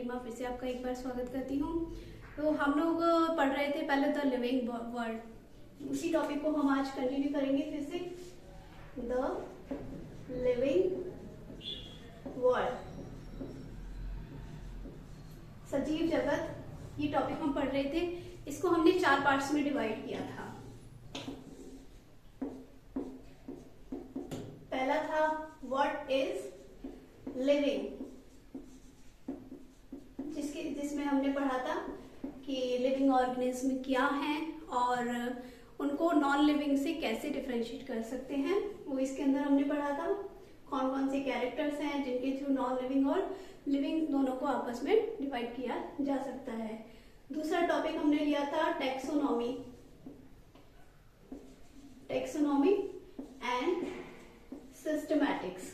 रीमा फिर से आपका एक बार स्वागत करती हूँ। तो हम लोग पढ़ रहे थे पहले द लिविंग वर्ल्ड, उसी टॉपिक को हम आज कंटिन्यू करेंगे फिर से। द लिविंग वर्ल्ड, सजीव जगत, ये टॉपिक हम पढ़ रहे थे। इसको हमने 4 पार्ट्स में डिवाइड किया था। पहला था व्हाट इज लिविंग, जिसमें हमने पढ़ा था कि लिविंग ऑर्गेनिज्म क्या हैं और उनको नॉन लिविंग से कैसे डिफरेंशिएट कर सकते हैं, वो इसके अंदर हमने पढ़ा था। कौन कौन से कैरेक्टर्स हैं जिनके थ्रू नॉन लिविंग और लिविंग दोनों को आपस में डिवाइड किया जा सकता है। दूसरा टॉपिक हमने लिया था टैक्सोनॉमी एंड सिस्टमैटिक्स।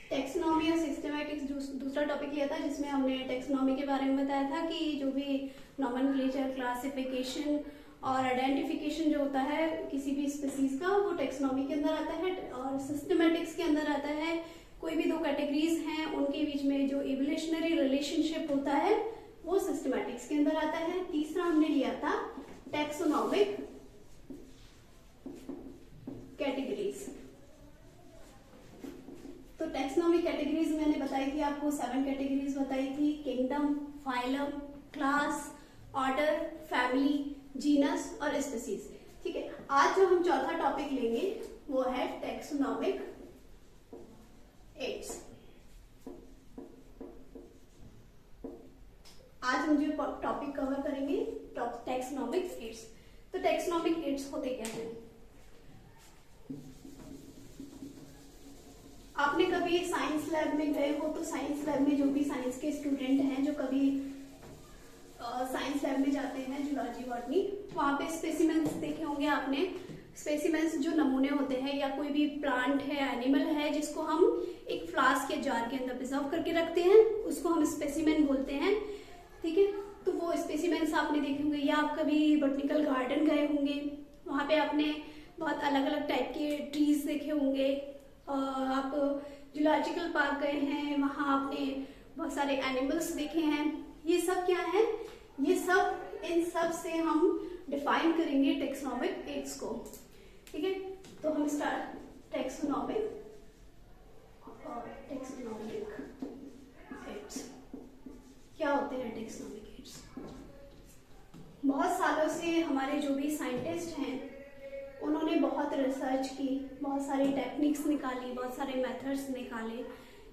टैक्सोनॉमी और सिस्टमैटिक्स दूसरा टॉपिक लिया था, जिसमें हमने टैक्सोनॉमी के बारे में बताया था कि जो भी नॉमेनक्लेचर, क्लासिफिकेशन और आइडेंटिफिकेशन जो होता है किसी भी स्पीसीज का, वो टैक्सोनॉमी के अंदर आता है। और सिस्टमैटिक्स के अंदर आता है कोई भी 2 कैटेगरीज हैं उनके बीच में जो इवोल्यूशनरी रिलेशनशिप होता है वो सिस्टमैटिक्स के अंदर आता है। तीसरा हमने लिया था टैक्सोनॉमिक कैटेगरीज। तो टैक्सोनॉमिक कैटेगरीज मैंने बताई थी आपको, 7 कैटेगरीज बताई थी। Kingdom, phylum, class, order, family, genus और स्पीसीज। ठीक है, आज जो हम चौथा टॉपिक लेंगे वो है टैक्सोनॉमिक एड्स। आज हम जो टॉपिक कवर करेंगे टैक्सोनॉमिक एड्स। तो टैक्सोनॉमिक एड्स होते क्या हैं? आपने कभी साइंस लैब में गए हो तो साइंस लैब में जो भी साइंस के स्टूडेंट हैं जो कभी साइंस लैब में जाते हैं, जूलॉजी, बॉटनी, वहां पे स्पेसिमेंस देखे होंगे आपने। स्पेसिमेंस जो नमूने होते हैं या कोई भी प्लांट है, एनिमल है, जिसको हम एक फ्लास्क या जार के अंदर प्रिजर्व करके रखते हैं, उसको हम स्पेसिमेन बोलते हैं। ठीक है, तो वो स्पेसिमेंस आपने देखे होंगे। या आप कभी बॉटनिकल गार्डन गए होंगे, वहां पे आपने बहुत अलग अलग टाइप के ट्रीज देखे होंगे। आप जूलॉजिकल पार्क गए हैं, वहां आपने बहुत सारे एनिमल्स देखे हैं। ये सब क्या है? ये सब, इन सब से हम डिफाइन करेंगे टैक्सोनॉमिक एड्स को। ठीक है, तो हम स्टार्ट टैक्सोनॉमिक एड्स। क्या होते हैं टैक्सोनॉमिक एड्स? बहुत सालों से हमारे जो भी साइंटिस्ट हैं उन्होंने बहुत रिसर्च की, बहुत सारी टेक्निक्स निकाली, बहुत सारे मेथड्स निकाले।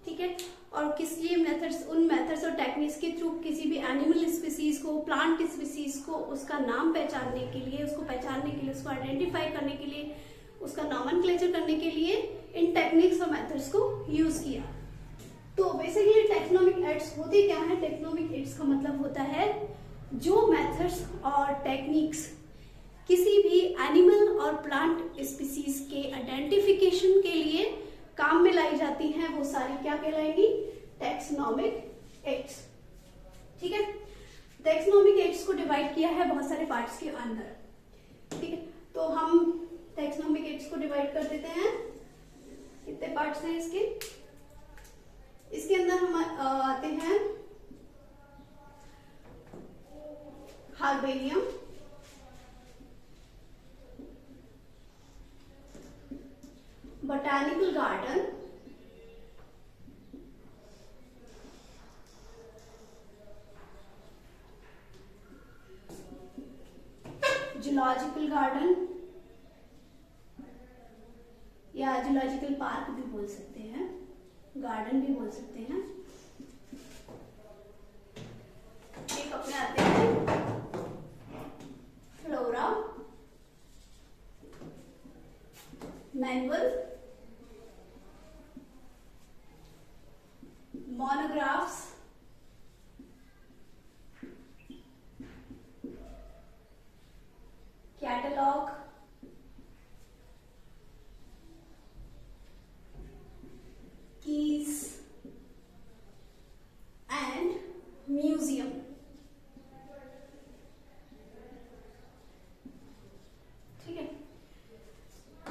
ठीक है, और किसी मेथड्स, उन मेथड्स और टेक्निक्स के थ्रू किसी भी एनिमल स्पीसीज को, प्लांट स्पीसीज को, उसका नाम पहचानने के लिए, उसको पहचानने के लिए, उसको आइडेंटिफाई करने के लिए, उसका नॉमेनक्लेचर करने के लिए इन टेक्निक्स और मेथड्स को यूज किया। तो बेसिकली टैक्सोनॉमिक एड्स होते क्या है? टैक्सोनॉमिक एड्स का मतलब होता है जो मेथड्स और टेक्निक्स किसी भी एनिमल और प्लांट स्पीसीज के आइडेंटिफिकेशन के लिए काम में लाई जाती हैं, वो सारी क्या कहलाएंगी? Taxonomic ads. ठीक है, टैक्सोनॉमिक एड्स को डिवाइड किया है बहुत सारे पार्ट्स के अंदर। ठीक है, तो हम टैक्सोनॉमिक एड्स को डिवाइड कर देते हैं। कितने पार्ट्स हैं इसके? इसके अंदर हम आते हैं herbarium, botanical garden, zoological garden या जूलॉजिकल पार्क भी बोल सकते हैं, गार्डन भी बोल सकते हैं। एक अपने आते हैं flora, manual, monographs, catalogue, keys and museum. ठीक है,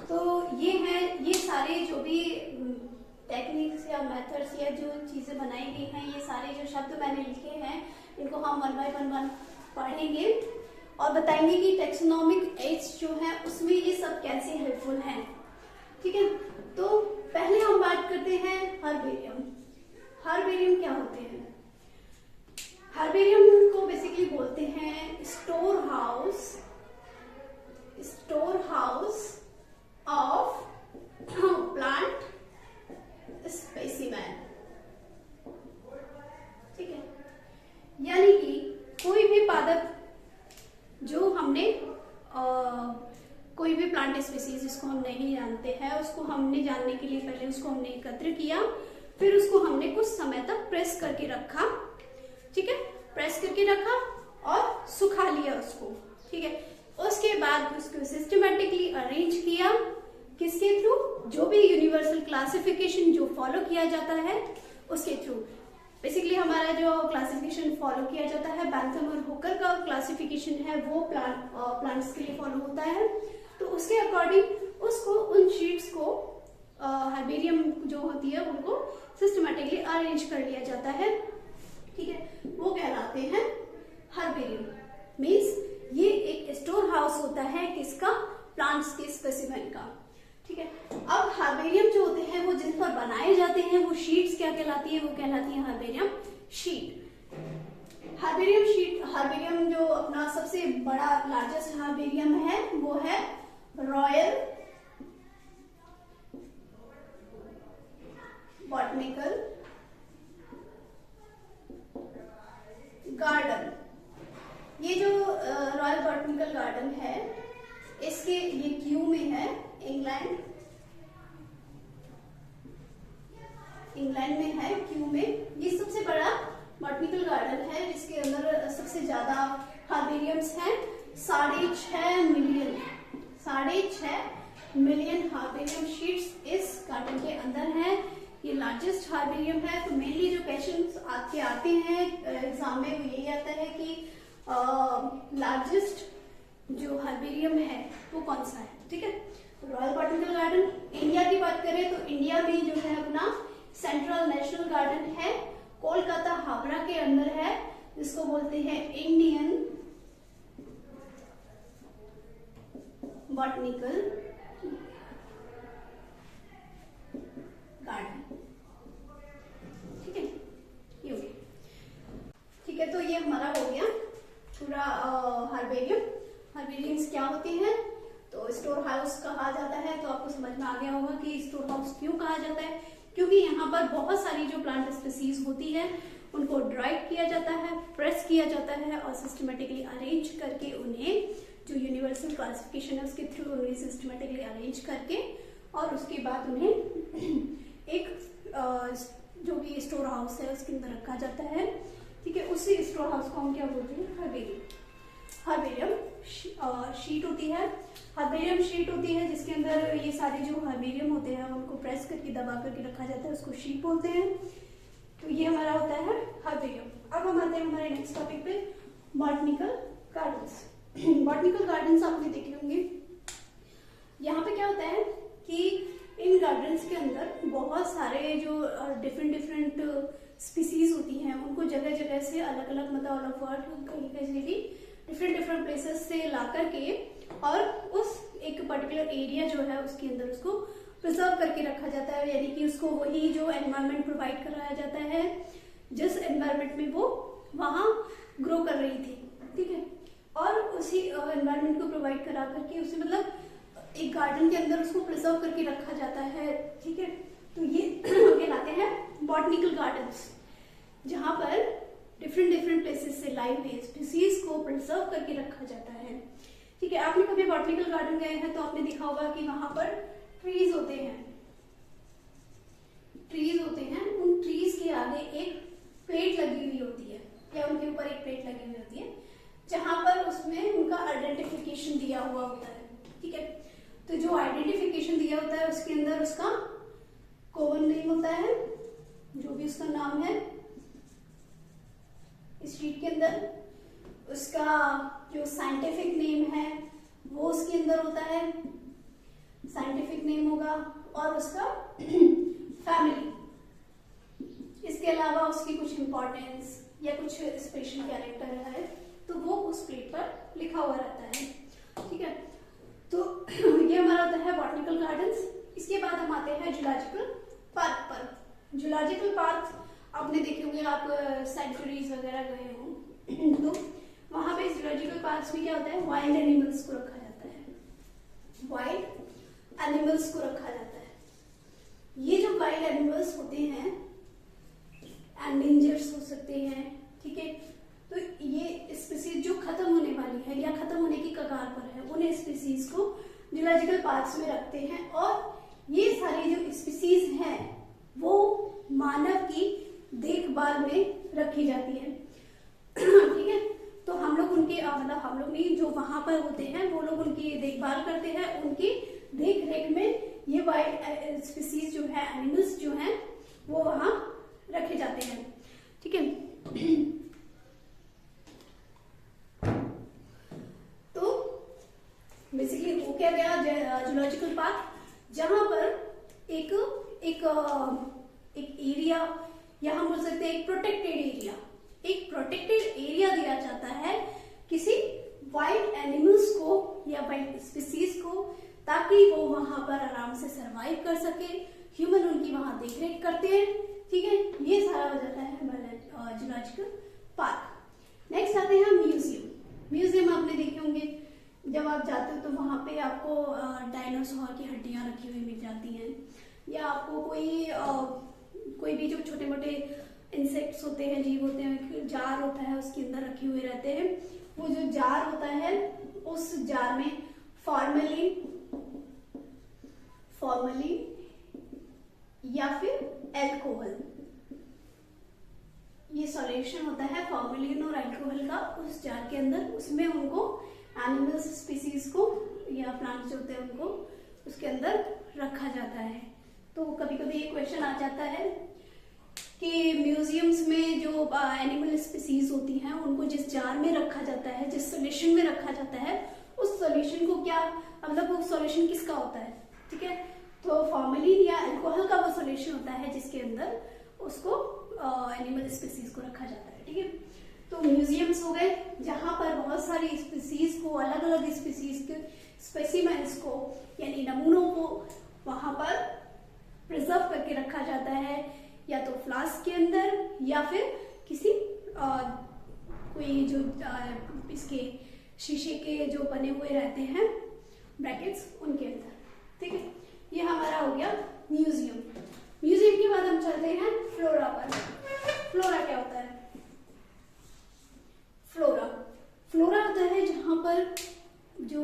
तो ये है, ये हम वन बाय वन पढ़ेंगे और बताएंगे कि टेक्सोनोमिक एड्स जो है उसमें ये सब कैसे हेल्पफुल हैं। ठीक है, तो पहले हम बात करते हैं हर्बेरियम। हर्बेरियम क्या होते हैं? हर्बेरियम को बेसिकली बोलते हैं store house of plant specimen. ठीक है, यानी कि कोई भी पादप जो हमने कोई भी प्लांट स्पीसीज जिसको हम नहीं जानते हैं, उसको हमने जानने के लिए पहले उसको हमने एकत्र किया, फिर उसको हमने कुछ समय तक प्रेस करके रखा। ठीक है, प्रेस करके रखा और सुखा लिया उसको। ठीक है, उसके बाद उसको सिस्टमेटिकली अरेंज किया, किसके थ्रू? जो भी यूनिवर्सल क्लासिफिकेशन जो फॉलो किया जाता है उसके थ्रू। बेसिकली हमारा जो क्लासिफिकेशन फॉलो किया जाता है बैंथम और हुकर का क्लासिफिकेशन है, वो प्लांट्स के लिए फॉलो होता है। तो उसके अकॉर्डिंग उसको उन शीट्स को हर्बेरियम जो होती है उनको सिस्टमेटिकली अरेंज कर लिया जाता है। ठीक है, वो कहलाते हैं हर्बेरियम। मीन्स ये एक स्टोर हाउस होता है किसका? प्लांट्स के स्पेसिमेन का। ठीक है, अब हर्बेरियम जो होते हैं वो जिन पर बनाए जाते हैं वो शीट्स क्या कहलाती है? वो कहलाती है हर्बेरियम शीट। हर्बेरियम जो अपना सबसे बड़ा लार्जेस्ट हर्बेरियम है वो है रॉयल बॉटनिकल गार्डन। ये जो रॉयल बॉटनिकल गार्डन है इसके ये क्यू में है, इंग्लैंड में है, क्यू में। ये सबसे बड़ा बॉटनिकल गार्डन है जिसके अंदर सबसे ज्यादा हर्बेरियम्स हैं। 6.5 मिलियन हर्बेरियम शीट्स इस गार्डन के अंदर है। ये लार्जेस्ट हर्बेरियम है। तो मेनली जो क्वेश्चंस आते हैं एग्जाम में वो यही आता है कि लार्जेस्ट जो हर्बेरियम है वो कौन सा है। ठीक है, रॉयल बॉटनिकल गार्डन। इंडिया की बात करें तो इंडिया में जो है अपना सेंट्रल नेशनल गार्डन है, कोलकाता हावड़ा के अंदर है, जिसको बोलते हैं इंडियन बॉटनिकल गार्डन। ठीक है, ये हो गया। ठीक है, तो ये हमारा हो गया पूरा हर्बेरियम्स क्या होते हैं। तो स्टोर हाउस कहा जाता है, तो आपको समझ में आ गया होगा कि स्टोर हाउस क्यों कहा जाता है, क्योंकि यहाँ पर बहुत सारी जो प्लांट स्पीसीज होती है उनको ड्राइड किया जाता है, प्रेस किया जाता है और सिस्टमेटिकली अरेंज करके उन्हें जो यूनिवर्सल क्लासिफिकेशन है उसके थ्रू उन्हें सिस्टमेटिकली अरेंज करके और उसके बाद उन्हें एक जो भी स्टोर हाउस है उसके अंदर रखा जाता है। ठीक है, उसी स्टोर हाउस को हम क्या बोलते हैं? हर्बेरियम शीट होती है। हर्बेरियम शीट होती है जिसके अंदर ये सारे जो हर्बेरियम होते हैं उनको प्रेस करके दबा करके रखा जाता है, उसको शीट बोलते हैं। तो ये हमारा होता है हर्बेरियम। अब हम आते हैं हमारे नेक्स्ट टॉपिक पे, बॉटनिकल गार्डन्स। बॉटनिकल गार्डन्स आपने देखे होंगे। यहाँ पे क्या होता है कि इन गार्डन्स के अंदर बहुत सारे जो डिफरेंट स्पीसीज होती हैं उनको जगह जगह से अलग अलग मतलब ऑल ओवर वर्ल्ड कहीं भी डिफरेंट प्लेसेस से ला करके और उस एक पर्टिकुलर एरिया जो है उसके अंदर उसको प्रिजर्व करके रखा जाता है, यानी कि उसको वही जो एनवायरनमेंट प्रोवाइड कराया जाता है जिस एनवायरनमेंट में वो वहां ग्रो कर रही थी। ठीक है, और उसी एनवायरनमेंट को प्रोवाइड करा करके उसे मतलब एक गार्डन के अंदर उसको प्रिजर्व करके रखा जाता है। ठीक है, तो ये कहलाते हैं बॉटनिकल गार्डन्स, जहां पर डिफरेंट प्लेसेस से लाई हुई स्पीसीज को प्रिजर्व करके रखा जाता है। ठीक है, आपने कभी बॉटनिकल गार्डन गए हैं तो आपने देखा होगा कि वहां पर ट्रीज होते हैं। उन ट्रीज के आगे एक प्लेट लगी हुई होती है या उनके ऊपर एक प्लेट लगी हुई होती है जहां पर उसमें उनका आइडेंटिफिकेशन दिया हुआ होता है। ठीक है, तो जो आइडेंटिफिकेशन दिया होता है उसके अंदर उसका कॉमन नेम होता है, जो भी उसका नाम है इस शीट के अंदर, उसका जो साइंटिफिक नेम है वो उसके अंदर होता है, साइंटिफिक नेम होगा, और उसका फैमिली, इसके अलावा उसकी कुछ इंपॉर्टेंस या कुछ स्पेशल कैरेक्टर है तो वो उस प्लेट पर लिखा हुआ रहता है, ठीक है। तो ये हमारा होता है बॉटनिकल गार्डन्स। इसके बाद हम आते हैं जूलॉजिकल पार्क पर। जूलॉजिकल पार्क आपने देखे होंगे, आप सेंचुरीज वगैरह गए हो तो वहां पे जूलॉजिकल पार्क में क्या होता है, वाइल्ड एनिमल्स को रखा जाता है, वाइल्ड एनिमल्स को रखा जाता है। ये जो वाइल्ड एनिमल्स होते हैं एंडेंजर्स हो सकते हैं, ठीक है। तो ये स्पीसीज जो खत्म होने वाली है या खत्म होने की कगार पर है, उन्हें स्पीसीज को जूलॉजिकल पार्क्स में रखते हैं। और ये सारी जो स्पीसीज हैं वो मानव की देखभाल में रखी जाती है, ठीक है। तो हम लोग उनके मतलब हम लोग नहीं, जो वहां पर होते हैं वो लोग उनकी देखभाल करते हैं, उनकी देख रेख में ये वाइल्ड स्पीसीज जो है, एनिमल्स जो हैं वो वहां रखे जाते हैं, ठीक है। तो बेसिकली वो क्या गया जूलॉजिकल पार्क, जहां पर एक एरिया या हम बोल सकते हैं एक प्रोटेक्टेड एरिया दिया जाता है किसी वाइल्ड एनिमल्स को या वाइल्ड स्पीसीज को, ताकि वो वहां पर आराम से सरवाइव कर सके। ह्यूमन उनकी वहां देखरेख करते हैं, ठीक है। ये सारा हो जाता है हमारा जूलॉजिकल पार्क। नेक्स्ट आते हैं म्यूजियम। म्यूजियम आपने देखे होंगे, जब आप जाते हो तो वहां पे आपको डायनासोर की हड्डियां रखी हुई मिल जाती हैं, या आपको कोई भी जो छोटे मोटे इंसेक्ट्स होते हैं, जीव होते हैं, जार होता है उसके अंदर रखे हुए रहते हैं। वो जो जार होता है उस जार में फॉर्मलिन या फिर एल्कोहल, ये सॉल्यूशन होता है फॉर्मलिन और एल्कोहल का उस जार के अंदर। उसमें उनको एनिमल्स स्पीसीज को या प्लांट्स जो होते हैं उनको उसके अंदर रखा जाता है। तो कभी कभी ये क्वेश्चन आ जाता है कि म्यूजियम्स में जो एनिमल स्पीसीज होती हैं उनको जिस जार में रखा जाता है, जिस सॉल्यूशन में रखा जाता है, उस सॉल्यूशन को क्या मतलब वो सॉल्यूशन किसका होता है, ठीक है। तो फॉर्मलिन या अल्कोहल का वो सॉल्यूशन होता है जिसके अंदर उसको एनिमल स्पीसीज को रखा जाता है, ठीक है। तो म्यूजियम्स हो गए जहां पर बहुत सारी स्पीसीज को, अलग अलग स्पीसीज के स्पेसिमेंस को यानी नमूनों को वहां पर प्रिजर्व करके रखा जाता है, या तो फ्लास्क के अंदर या फिर किसी कोई जो इसके शीशे के जो बने हुए रहते हैं ब्रैकेट्स उनके अंदर, ठीक है। ये हमारा हो गया म्यूजियम। म्यूजियम के बाद हम चलते हैं फ्लोरा पर। फ्लोरा क्या होता है? फ्लोरा होता है जहां पर जो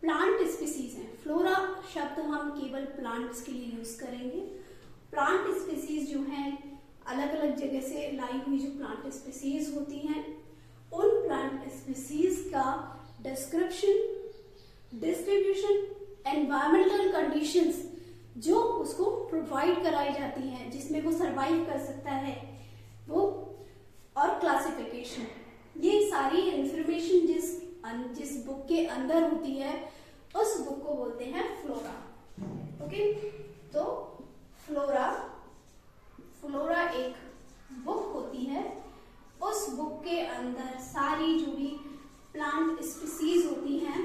प्लांट स्पीसीज हैं। फ्लोरा शब्द हम केवल प्लांट्स के लिए यूज करेंगे। प्लांट स्पीसीज जो हैं, अलग अलग जगह से लाई हुई जो प्लांट स्पीसीज होती हैं, उन प्लांट स्पीसीज का डिस्क्रिप्शन, डिस्ट्रीब्यूशन, एनवायरमेंटल कंडीशंस जो उसको प्रोवाइड कराई जाती हैं जिसमें वो सरवाइव कर सकता है वो, और क्लासिफिकेशन, ये सारी इंफॉर्मेशन जिस बुक के अंदर होती है उस बुक को बोलते हैं फ्लोरा। ओके, तो फ्लोरा एक बुक होती है। उस बुक के अंदर सारी जो भी प्लांट स्पीसीज होती हैं,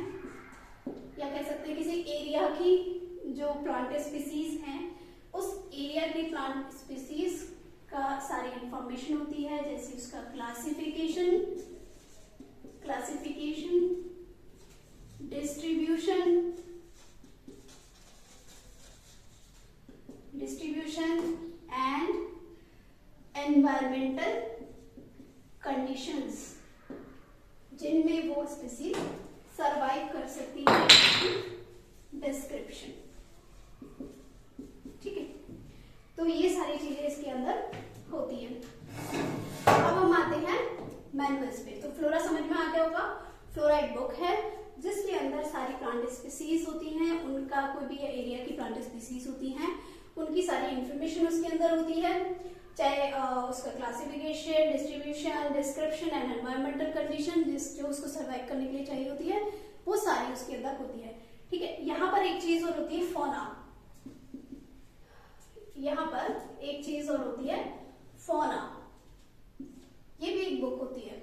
या कह सकते हैं किसी एरिया की जो प्लांट स्पीसीज हैं, उस एरिया की प्लांट स्पीसीज का सारी इंफॉर्मेशन होती है, जैसे उसका classification, distribution and environmental conditions जिनमें वो स्पीसीज सरवाइव कर सकती है, डिस्क्रिप्शन, ठीक है। तो ये सारी चीजें इसके अंदर होती हैं। अब हम आते हैं मैनुअल्स पे। तो फ्लोरा समझ में आ गया होगा। फ्लोरा एक बुक है जिसके अंदर सारी प्लांट स्पीसीज होती हैं, उनका कोई भी एरिया की प्लांट स्पीसीज होती हैं, उनकी सारी इंफॉर्मेशन उसके अंदर होती है, चाहे उसका classification, distribution, description and environmental condition जो उसको सर्वाइव करने के लिए चाहिए होती है, वो सारी उसके अंदर होती है, ठीक है। यहाँ पर एक चीज और होती है फौना। यहाँ पर एक चीज और होती है फौना। ये भी एक बुक होती है।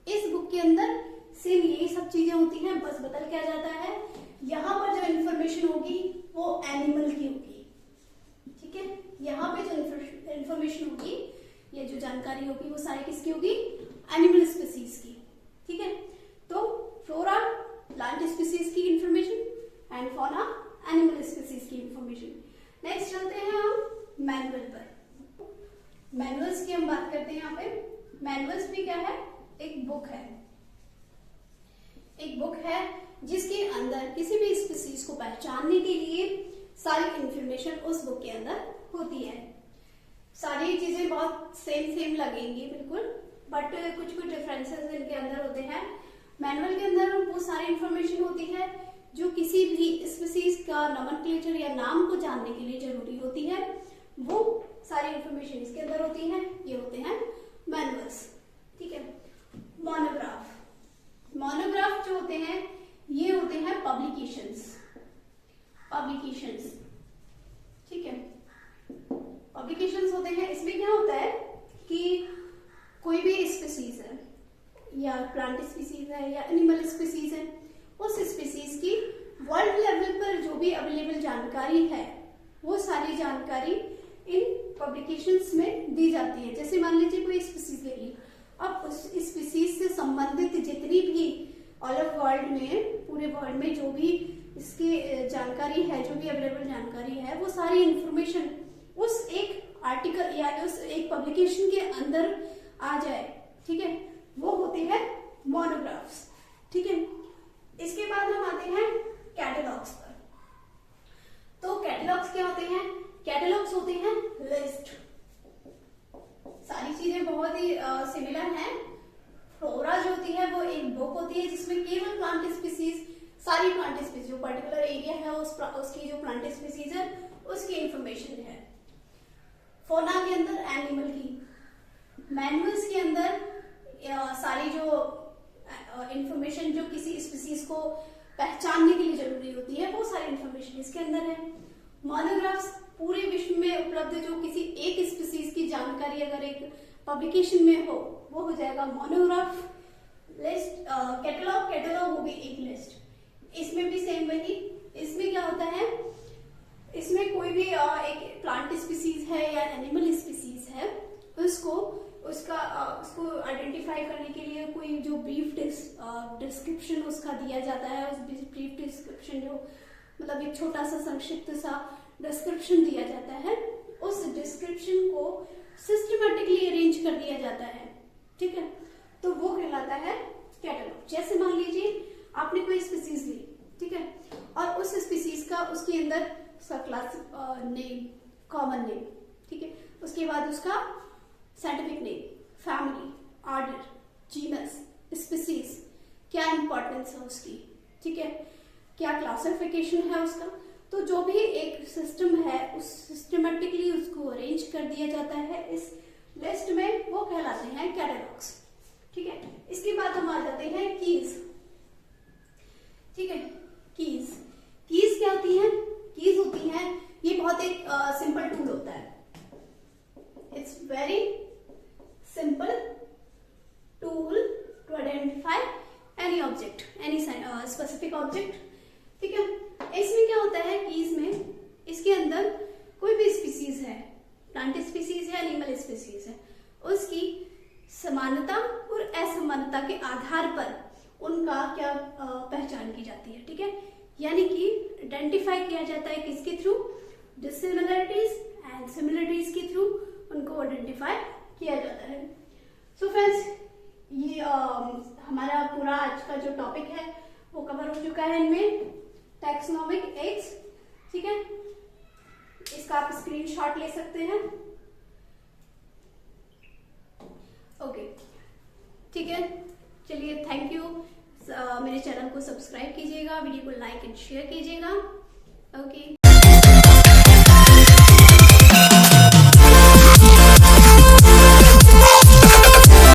इस बुक के अंदर सेम यही सब चीजें होती हैं, बस बदल क्या जाता है, यहाँ पर जो इन्फॉर्मेशन होगी वो एनिमल की होगी, ठीक है। यहाँ पे जो इन्फॉर्मेशन होगी, ये जो जानकारी होगी वो सारी किसकी होगी, एनिमल स्पीसीज की, ठीक है। तो फ्लोरा प्लांट स्पीसीज की information and fauna animal species की इंफॉर्मेशन। नेक्स्ट चलते हैं हम मैनुअल पर। मैनुअल्स की हम बात करते हैं यहाँ पे। मैनुअल्स भी क्या है, एक बुक है। एक बुक है जिसके अंदर किसी भी स्पीसीज को पहचानने के लिए सारी इंफॉर्मेशन उस बुक के अंदर होती है। सारी चीजें बहुत सेम लगेंगी बिल्कुल, बट कुछ कुछ डिफरेंसेस इनके अंदर होते हैं। मैनुअल के अंदर वो सारी इंफॉर्मेशन होती है जो किसी भी स्पीसीज का नोमेनक्लेचर या नाम को जानने के लिए जरूरी होती है, वो सारी इंफॉर्मेशन इसके अंदर होती है। ये होते हैं मैनुअल्स, ठीक है। मोनोग्राफ, मोनोग्राफ जो होते हैं ये होते हैं पब्लिकेशंस, ठीक है। पब्लिकेशंस होते हैं, इसमें क्या होता है कि कोई भी स्पीसीज है या प्लांट स्पीसीज है या एनिमल स्पीसीज है, उस स्पीसीज की वर्ल्ड लेवल पर जो भी अवेलेबल जानकारी है वो सारी जानकारी इन पब्लिकेशंस में दी जाती है। जैसे मान लीजिए कोई स्पीसीज ले ली, अब उस स्पीसीज से संबंधित जितनी भी ऑल ऑफ वर्ल्ड में, पूरे वर्ल्ड में जो भी इसकी जानकारी है, जो भी अवेलेबल जानकारी है, वो सारी इंफॉर्मेशन उस एक आर्टिकल या उस एक पब्लिकेशन के अंदर आ जाए, ठीक है। वो होते हैं मोनोग्राफ्स, ठीक है। इसके बाद हम आते हैं कैटलॉग्स पर। तो कैटलॉग्स क्या होते हैं, कैटलॉग्स होते हैं लिस्ट। सारी चीजें बहुत ही सिमिलर हैं। फ्लोरा जो होती है वो एक बुक होती है जिसमें केवल प्लांट स्पीसीज, सारी प्लांट स्पीसीज जो पर्टिकुलर एरिया है उसकी जो प्लांट स्पीसीज है उसकी इंफॉर्मेशन है। फौना के अंदर एनिमल की। मैनुअल्स के अंदर सारी जो इंफॉर्मेशन जो किसी स्पीसीज को पहचानने के लिए जरूरी होती है वो सारी इंफॉर्मेशन इसके अंदर है। मोनोग्राफ्स पूरे विश्व में उपलब्ध जो किसी एक स्पीसीज की जानकारी अगर एक पब्लिकेशन में हो वो हो जाएगा मोनोग्राफ। लिस्ट, कैटलॉग होगी एक लिस्ट। इसमें भी सेम वही, इसमें क्या होता है, इसमें कोई भी एक प्लांट स्पीसीज है या एनिमल स्पीसीज है उसको आइडेंटिफाई करने के लिए कोई जो ब्रीफ डिस्क्रिप्शन उसका दिया जाता है। उस ब्रीफ डिस्क्रिप्शन जो मतलब एक छोटा सा संक्षिप्त सा डिस्क्रिप्शन दिया जाता है, उस डिस्क्रिप्शन को सिस्टमैटिकली अरेंज कर दिया जाता है, ठीक है। तो वो कहलाता है कैटलॉग। जैसे मान लीजिए आपने कोई स्पीसीज ली, ठीक है, और उस स्पीसीज का उसके अंदर क्लास नेम, कॉमन नेम, ठीक है, उसके बाद उसका scientific name, family, order, genus, species, क्या इंपॉर्टेंस है उसकी, ठीक है, क्या क्लासिफिकेशन है उसका। तो जो भी एक सिस्टम है उस सिस्टमेटिकली उसको अरेंज कर दिया जाता है इस लिस्ट में, वो कहलाते हैं कैटलॉग्स, ठीक है। इसके बाद हम आ जाते हैं कीज, ठीक है। कीज क्या होती है, कीज होती हैं, ये बहुत एक सिंपल टूल होता है। It's very simple tool to identify any object, any specific object, ठीक है। इसमें क्या होता है, कीज में इसके अंदर कोई भी स्पीसीज है, प्लांट स्पीसीज है, एनिमल स्पीसीज है, उसकी समानता और असमानता के आधार पर उनका क्या पहचान की जाती है, ठीक है। यानी कि आइडेंटिफाई किया जाता है किसके थ्रू, डिसिमिलरिटीज एंड सिमिलरिटीज के थ्रू उनको आइडेंटिफाई किया जाता है। सो फ्रेंड्स, ये हमारा पूरा आज का जो टॉपिक है वो कवर हो चुका है इनमें, टैक्सोनॉमिक एग्स, ठीक है। इसका आप स्क्रीनशॉट ले सकते हैं, ओके, ठीक है। चलिए, थैंक यू। मेरे चैनल को सब्सक्राइब कीजिएगा, वीडियो को लाइक एंड शेयर कीजिएगा, ओके।